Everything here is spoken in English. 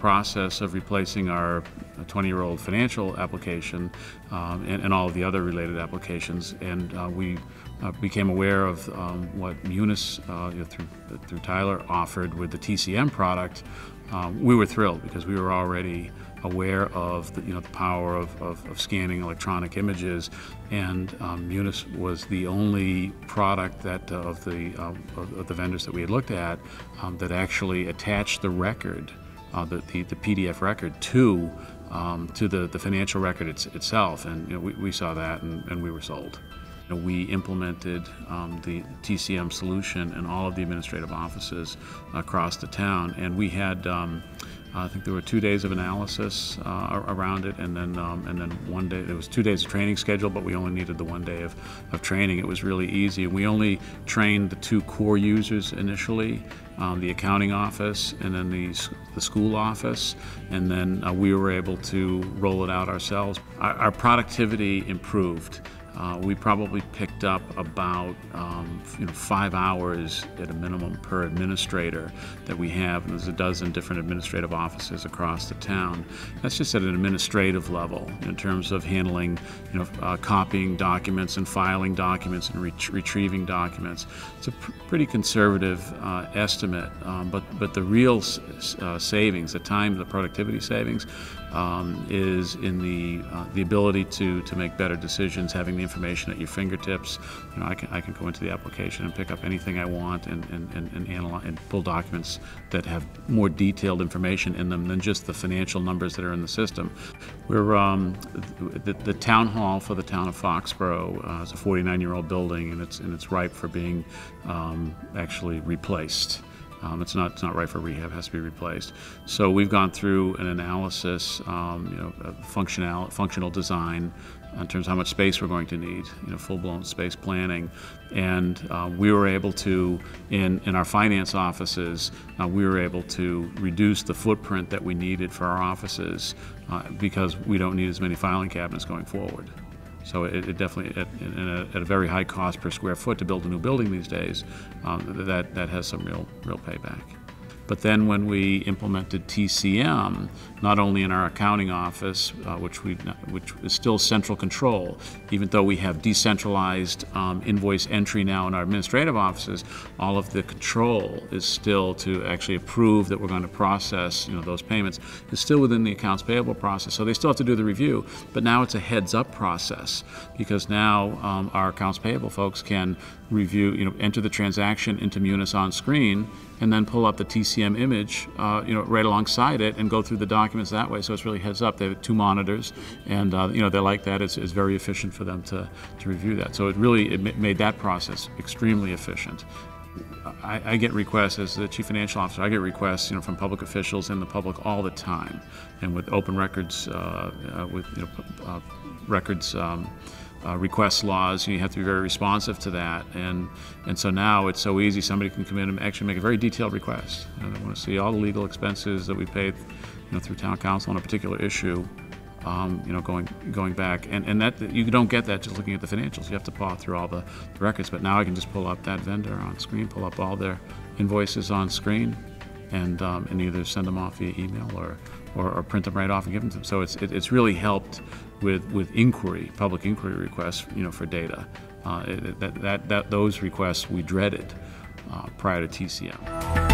process of replacing our 20-year-old financial application and all of the other related applications, and we became aware of what Munis, through Tyler, offered with the TCM product. We were thrilled because we were already aware of the power of scanning electronic images, and Munis was the only product that of the vendors that we had looked at that actually attached the record, the PDF record to the financial record itself, and we saw that and we were sold. We implemented the TCM solution in all of the administrative offices across the town, and we had I think there were 2 days of analysis around it, and then 1 day. There was 2 days of training scheduled, but we only needed the 1 day of training. It was really easy. We only trained the 2 core users initially, the accounting office and then the school office, and then we were able to roll it out ourselves. Our productivity improved. We probably picked up about 5 hours at a minimum per administrator that we have, and there's a dozen different administrative offices across the town. That's just at an administrative level in terms of handling, copying documents and filing documents and retrieving documents. It's a pretty conservative estimate, but the real savings, the productivity savings, is in the ability to make better decisions, having the information at your fingertips. I can go into the application and pick up anything I want and analyze and pull documents that have more detailed information in them than just the financial numbers that are in the system. We're the town hall for the town of Foxborough is a 49-year-old building, and it's ripe for being actually replaced. It's not right for rehab; it has to be replaced. So we've gone through an analysis, functional design in terms of how much space we're going to need, full-blown space planning, and we were able to, in our finance offices, we were able to reduce the footprint that we needed for our offices because we don't need as many filing cabinets going forward. So it definitely, at a very high cost per square foot to build a new building these days, that has some real payback. But then when we implemented TCM, not only in our accounting office, which is still central control, even though we have decentralized invoice entry now in our administrative offices, all of the control is still to actually approve that we're going to process those payments. It's still within the accounts payable process, so they still have to do the review. But now it's a heads-up process, because now our accounts payable folks can review, enter the transaction into Munis on screen, and then pull up the TCM image, right alongside it, and go through the documents that way. So it's really heads up. They have 2 monitors, and they like that. It's very efficient for them to review that. So it made that process extremely efficient. I get requests as the Chief Financial Officer. I get requests, from public officials and the public all the time, and with open records, request laws, you have to be very responsive to that, and so now it's so easy. Somebody can come in and actually make a very detailed request. They want to see all the legal expenses that we paid, through town council on a particular issue, going back, and that you don't get that just looking at the financials. You have to paw through all the records. But now I can just pull up that vendor on screen, pull up all their invoices on screen, and either send them off via email or print them right off and give them to them. So it's really helped with inquiry, public inquiry requests, for data. Those requests we dreaded prior to TCM.